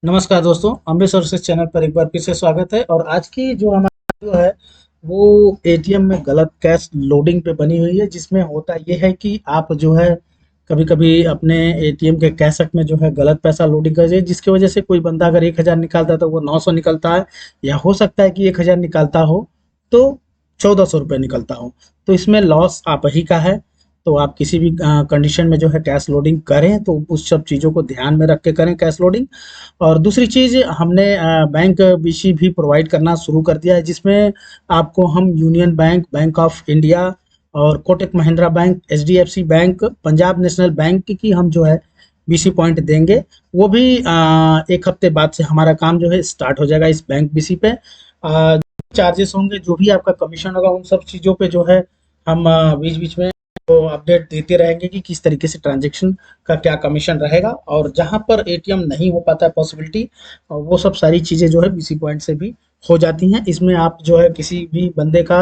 नमस्कार दोस्तों, अमृत sources channel पर एक बार फिर से स्वागत है। और आज की जो हमारी वीडियो है वो एटीएम में गलत कैश लोडिंग पे बनी हुई है। जिसमें होता ये है कि आप जो है कभी कभी अपने एटीएम के कैशट में जो है गलत पैसा लोडिंग कर दिए, जिसकी वजह से कोई बंदा अगर 1000 निकालता है तो वो 900 निकलता है, या हो सकता है कि 1000 निकालता हो तो 1400 रुपये निकलता हो। तो इसमें लॉस आप ही का है। तो आप किसी भी कंडीशन में जो है कैश लोडिंग करें तो उस सब चीज़ों को ध्यान में रख के करें कैश लोडिंग। और दूसरी चीज़, हमने बैंक बीसी भी प्रोवाइड करना शुरू कर दिया है, जिसमें आपको हम Union Bank, Bank of India और Kotak Mahindra Bank, HDFC Bank, Punjab National Bank की हम जो है बीसी पॉइंट देंगे। वो भी एक हफ्ते बाद से हमारा काम जो है स्टार्ट हो जाएगा इस बैंक बीसी पे। चार्जेस होंगे, जो भी आपका कमीशन होगा, उन सब चीज़ों पे जो है हम बीच बीच में तो अपडेट देते रहेंगे कि किस तरीके से ट्रांजैक्शन का क्या कमीशन रहेगा। और जहां पर एटीएम नहीं हो पाता है पॉसिबिलिटी, वो सब सारी चीज़ें जो है बीसी पॉइंट से भी हो जाती हैं। इसमें आप जो है किसी भी बंदे का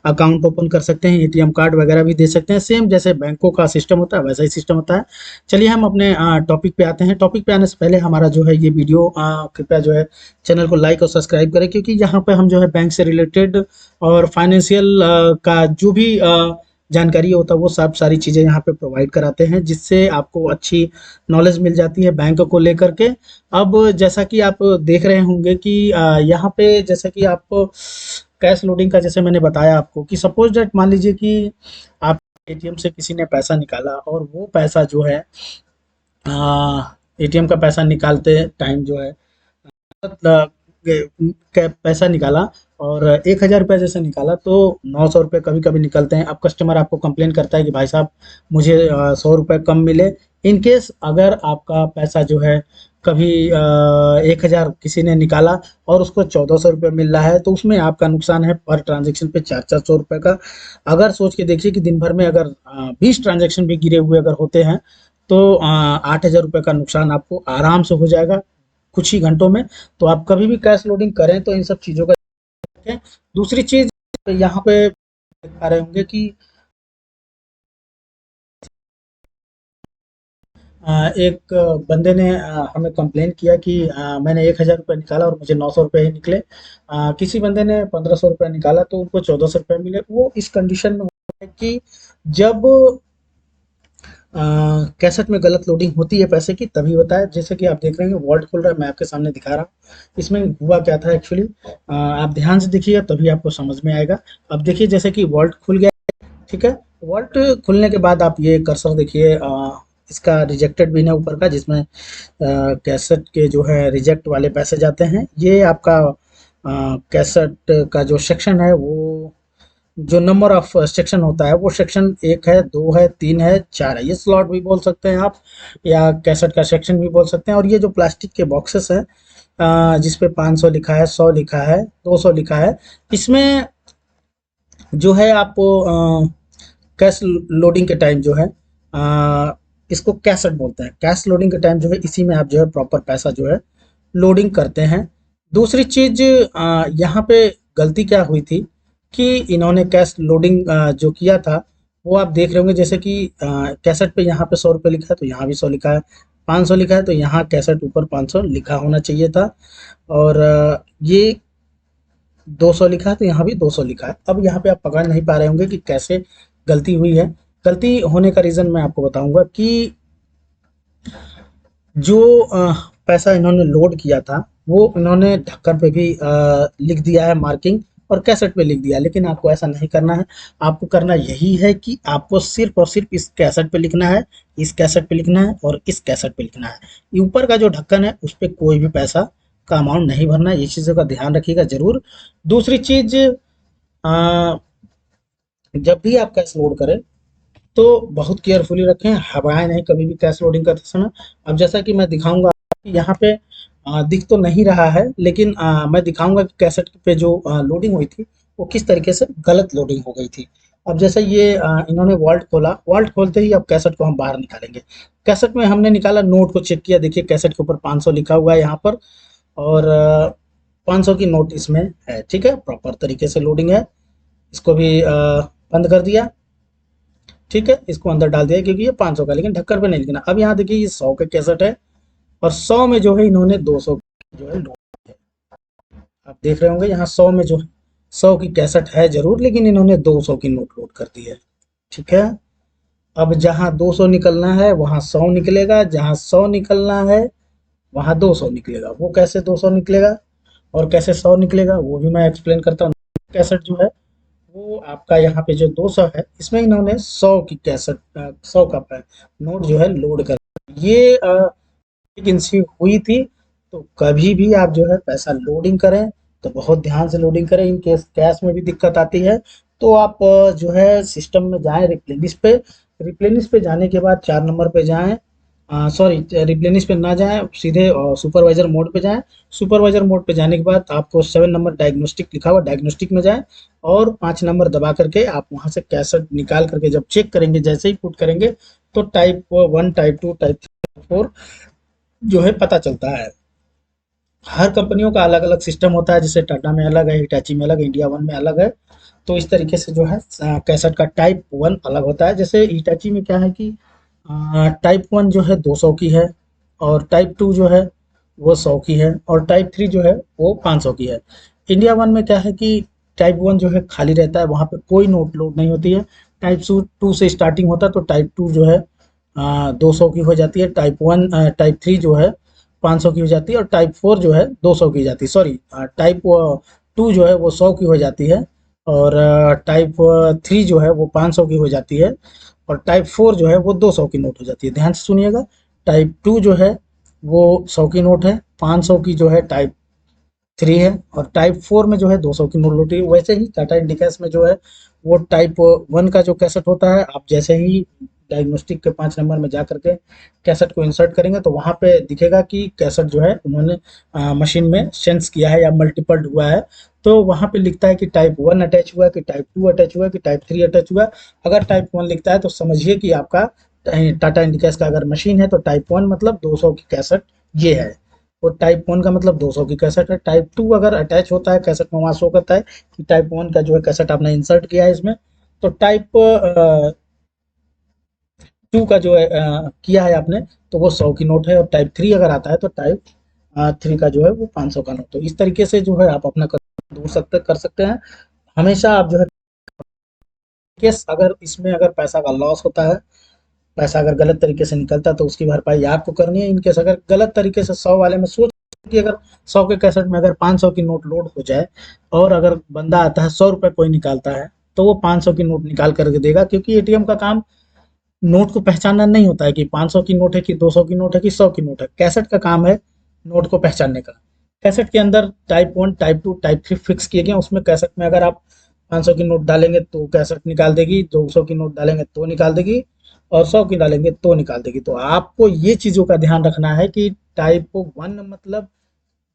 अकाउंट ओपन कर सकते हैं, एटीएम कार्ड वगैरह भी दे सकते हैं। सेम जैसे बैंकों का सिस्टम होता है वैसा ही सिस्टम होता है। चलिए हम अपने टॉपिक पे आते हैं। टॉपिक पे आने से पहले हमारा जो है ये वीडियो कृपया जो है चैनल को लाइक और सब्सक्राइब करें, क्योंकि यहाँ पे हम जो है बैंक से रिलेटेड और फाइनेंशियल का जो भी जानकारी होता है वो सब सारी चीज़ें यहाँ पे प्रोवाइड कराते हैं, जिससे आपको अच्छी नॉलेज मिल जाती है बैंक को लेकर के। अब जैसा कि आप देख रहे होंगे कि यहाँ पे जैसे कि आपको कैश लोडिंग का जैसे मैंने बताया आपको कि सपोज दैट मान लीजिए कि आप एटीएम से किसी ने पैसा निकाला और वो पैसा जो है एटीएम का पैसा निकालते टाइम जो है पैसा निकाला और 1000 रुपये जैसे निकाला तो 900 रुपये कभी कभी निकलते हैं। अब कस्टमर आपको कंप्लेन करता है कि भाई साहब मुझे 100 रुपये कम मिले। इन केस अगर आपका पैसा जो है कभी 1000 किसी ने निकाला और उसको 1400 रुपये मिल रहा है, तो उसमें आपका नुकसान है पर ट्रांजेक्शन पे 400 रुपये का। अगर सोच के देखिए कि दिन भर में अगर 20 ट्रांजेक्शन भी गिरे हुए अगर होते हैं तो 8000 रुपये का नुकसान आपको आराम से हो जाएगा कुछ ही घंटों में। तो आप कभी भी कैश लोडिंग करें तो इन सब चीज़ों का रखें। दूसरी चीज़, यहाँ पे देख पा रहे होंगे कि एक बंदे ने हमें कंप्लेन किया कि मैंने 1000 रुपये निकाला और मुझे 900 रुपये ही निकले। किसी बंदे ने 1500 रुपये निकाला तो उनको 1400 रुपये मिले। वो इस कंडीशन में होता है कि जब कैसेट में गलत लोडिंग होती है पैसे की, तभी होता है। जैसे कि आप देख रहे हैं वॉल्ट खुल रहा है, मैं आपके सामने दिखा रहा हूँ। इसमें हुआ क्या था एक्चुअली, आप ध्यान से देखिएगा तभी आपको समझ में आएगा। अब देखिए जैसे कि वॉल्ट खुल गया, ठीक है। वॉल्ट खुलने के बाद आप ये कर्सर देखिए, इसका रिजेक्टेड बिन है ऊपर का, जिसमें कैसेट के जो है रिजेक्ट वाले पैसे जाते हैं। ये आपका कैसेट का जो सेक्शन है, वो जो नंबर ऑफ सेक्शन होता है वो सेक्शन 1 है, 2 है, 3 है, 4 है। ये स्लॉट भी बोल सकते हैं आप, या कैसेट का सेक्शन भी बोल सकते हैं। और ये जो प्लास्टिक के बॉक्सेस हैं जिस पे 500 लिखा है, 100 लिखा है, 200 लिखा है, इसमें जो है आप कैश लोडिंग के टाइम जो है इसको कैसेट बोलते हैं। कैश लोडिंग के टाइम जो है इसी में आप जो है प्रॉपर पैसा जो है लोडिंग करते हैं। दूसरी चीज, यहाँ पे गलती क्या हुई थी कि इन्होंने कैश लोडिंग जो किया था वो आप देख रहे होंगे। जैसे कि कैसेट पे यहाँ पे 100 रुपये लिखा है तो यहाँ भी 100 लिखा है, 500 लिखा है तो यहाँ कैसेट ऊपर 500 लिखा होना चाहिए था। और ये 200 लिखा है तो यहाँ भी 200 लिखा है। अब यहाँ पे आप पकड़ नहीं पा रहे होंगे कि कैसे गलती हुई है। गलती होने का रीज़न मैं आपको बताऊंगा कि जो पैसा इन्होंने लोड किया था वो इन्होंने ढक्कन पे भी लिख दिया है मार्किंग, और कैसेट पे लिख दिया। लेकिन आपको ऐसा नहीं करना है। आपको करना यही है कि आपको सिर्फ और सिर्फ इस कैसेट पे लिखना है, इस कैसेट पे लिखना है और इस कैसेट पे लिखना है। ये ऊपर का जो ढक्कन है उस पर कोई भी पैसा का अमाउंट नहीं भरना है। ये चीज़ों का ध्यान रखिएगा जरूर। दूसरी चीज, जब भी आप कैश लोड करें तो बहुत केयरफुली रखें, हवाएं नहीं कभी भी कैश लोडिंग करते समय। अब जैसा कि मैं दिखाऊंगा कि यहाँ पे दिख तो नहीं रहा है, लेकिन मैं दिखाऊंगा कि कैसेट पे जो लोडिंग हुई थी वो किस तरीके से गलत लोडिंग हो गई थी। अब जैसे ये इन्होंने वॉल्ट खोला, वॉल्ट खोलते ही अब कैसेट को हम बाहर निकालेंगे। कैसेट में हमने निकाला, नोट को चेक किया, देखिए कैसेट के ऊपर 500 लिखा हुआ है यहाँ पर, और 500 की नोट इसमें है। ठीक है, प्रॉपर तरीके से लोडिंग है। इसको भी बंद कर दिया। ठीक है, इसको अंदर डाल दिया क्योंकि ये 500 का, लेकिन ढक्कन पे नहीं लिखना। अब यहाँ देखिए ये 100 का कैसेट है और 100 में जो है इन्होंने 200 जो है लोड है। आप देख रहे होंगे यहाँ 100 में जो है 100 की कैसेट है जरूर, लेकिन इन्होंने 200 की नोट लोड कर दी है। ठीक है। अब जहाँ 200 निकलना है वहाँ 100 निकलेगा, जहाँ 100 निकलना है वहाँ 200 निकलेगा। वो कैसे 200 निकलेगा और कैसे 100 निकलेगा वो भी मैं एक्सप्लेन करता हूँ। कैसेट जो है वो आपका यहाँ पे जो 200 है इसमें इन्होंने 100 की कैसेट 100 का नोट जो है लोड कर ये वैकेंसी हुई थी। तो कभी भी आप जो है पैसा लोडिंग करें तो बहुत ध्यान से लोडिंग करें। इन केस कैश में भी दिक्कत आती है तो आप जो है सिस्टम में जाएं, रिप्लेनिश पे जाने के बाद 4 नंबर पे जाएं। सॉरी, रिप्लेनिश पे ना जाएं, सीधे सुपरवाइजर मोड पे जाएं। सुपरवाइजर मोड पे जाने के बाद आपको 7 नंबर डायग्नोस्टिक लिखा हुआ, डायग्नोस्टिक में जाएं और 5 नंबर दबा करके आप वहां से कैसेट निकाल करके जब चेक करेंगे, जैसे ही पुट करेंगे तो टाइप 1, टाइप 2, टाइप 3, टाइप 4 जो है पता चलता है। हर कंपनियों का अलग अलग सिस्टम होता है, जैसे टाटा में अलग है, हिटाची में अलग है, इंडिया वन में अलग है। तो इस तरीके से जो है कैसेट का टाइप 1 अलग होता है। जैसे हिटाची में क्या है कि टाइप 1 जो है 200 की है और टाइप 2 जो है वो 100 की है और टाइप 3 जो है वो 500 की है। इंडिया वन में क्या है कि टाइप 1 जो है खाली रहता है, वहाँ पे कोई नोट लोड नहीं होती है। टाइप 2 से स्टार्टिंग होता है तो टाइप 2 जो है 200 की हो जाती है। टाइप 3 जो है 500 की हो जाती है और टाइप 4 जो है 200 की हो जाती है। सॉरी, टाइप 2 जो है वो 100 की हो जाती है और टाइप 3 जो है वो 500 की हो जाती है और टाइप 4 जो है वो 200 की नोट हो जाती है। ध्यान से सुनिएगा, टाइप 2 जो है वो 100 की नोट है, 500 की जो है टाइप 3 है और टाइप 4 में जो है 200 की नोट होती है। वैसे ही टाटा इंडिकास में जो है वो टाइप 1 का जो कैसेट होता है, आप जैसे ही डायग्नोस्टिक के 5 नंबर में जा करके कैसेट को इंसर्ट करेंगे तो वहाँ पे दिखेगा कि कैसेट जो है उन्होंने मशीन में सेंस किया है या मल्टीपल्ड हुआ है। तो वहाँ पे लिखता है कि टाइप 1 अटैच हुआ है, कि टाइप 2 अटैच हुआ है, कि टाइप 3 अटैच हुआ है। अगर टाइप 1 लिखता है तो समझिए कि आपका टाटा इंडिकास का अगर मशीन है तो टाइप 1 मतलब 200 की कैसेट ये है। और टाइप 1 का मतलब 200 की कैसेट है। टाइप 2 अगर अटैच होता है कैसेट में, वहाँ शो करता है कि टाइप 1 का जो है कैसेट आपने इंसर्ट किया है इसमें। तो टाइप 2 का जो है किया है आपने तो वो 100 की नोट है और टाइप 3 अगर आता है तो टाइप 3 का जो है वो 500 का नोट। तो इस तरीके से जो है आप अपना कर सकते हैं। हमेशा आप जो है केस अगर इसमें अगर पैसा का लॉस होता है, पैसा अगर गलत तरीके से निकलता है तो उसकी भरपाई आपको करनी है। इनकेस अगर गलत तरीके से 100 वाले में सोच कि अगर 100 के कैसेट में अगर 500 की नोट लोड हो जाए और अगर बंदा आता है 100 रुपए कोई निकालता है तो वो 500 की नोट निकाल करके देगा, क्योंकि एटीएम का काम नोट को पहचानना नहीं होता है कि 500 की नोट है कि 200 की नोट है कि 100 की नोट है। कैसेट का काम है नोट को पहचानने का। कैसेट के अंदर टाइप 1, टाइप 2, टाइप 3 फिक्स किए गए। उसमें कैसेट में अगर आप 500 की नोट डालेंगे तो कैसेट निकाल देगी, 200 की नोट डालेंगे तो निकाल देगी और 100 की डालेंगे तो निकाल देगी। तो आपको ये चीज़ों का ध्यान रखना है कि टाइप 1 मतलब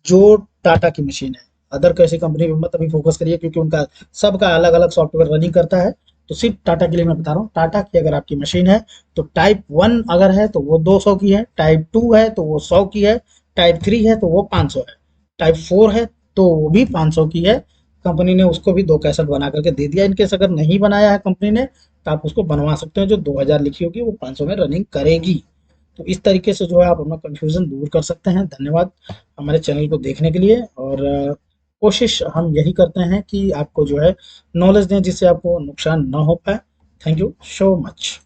जो टाटा की मशीन है। अदर कैसी कंपनी पे मत अभी फोकस करिए, क्योंकि उनका सबका अलग अलग सॉफ्टवेयर रनिंग करता है। तो सिर्फ टाटा के लिए मैं बता रहा हूँ, टाटा की अगर आपकी मशीन है तो टाइप 1 अगर है तो वो 200 की है, टाइप 2 है तो वो 100 की है, टाइप 3 है तो वो 500 है, टाइप 4 है तो वो भी 500 की है। कंपनी ने उसको भी 2 कैसेट बना करके दे दिया। इनकेस अगर नहीं बनाया है कंपनी ने तो आप उसको बनवा सकते हैं, जो 2000 लिखी होगी वो 500 में रनिंग करेगी। तो इस तरीके से जो है आप अपना कंफ्यूजन दूर कर सकते हैं। धन्यवाद हमारे चैनल को देखने के लिए। और कोशिश हम यही करते हैं कि आपको जो है नॉलेज दें जिससे आपको नुकसान ना हो पाए। Thank you so much.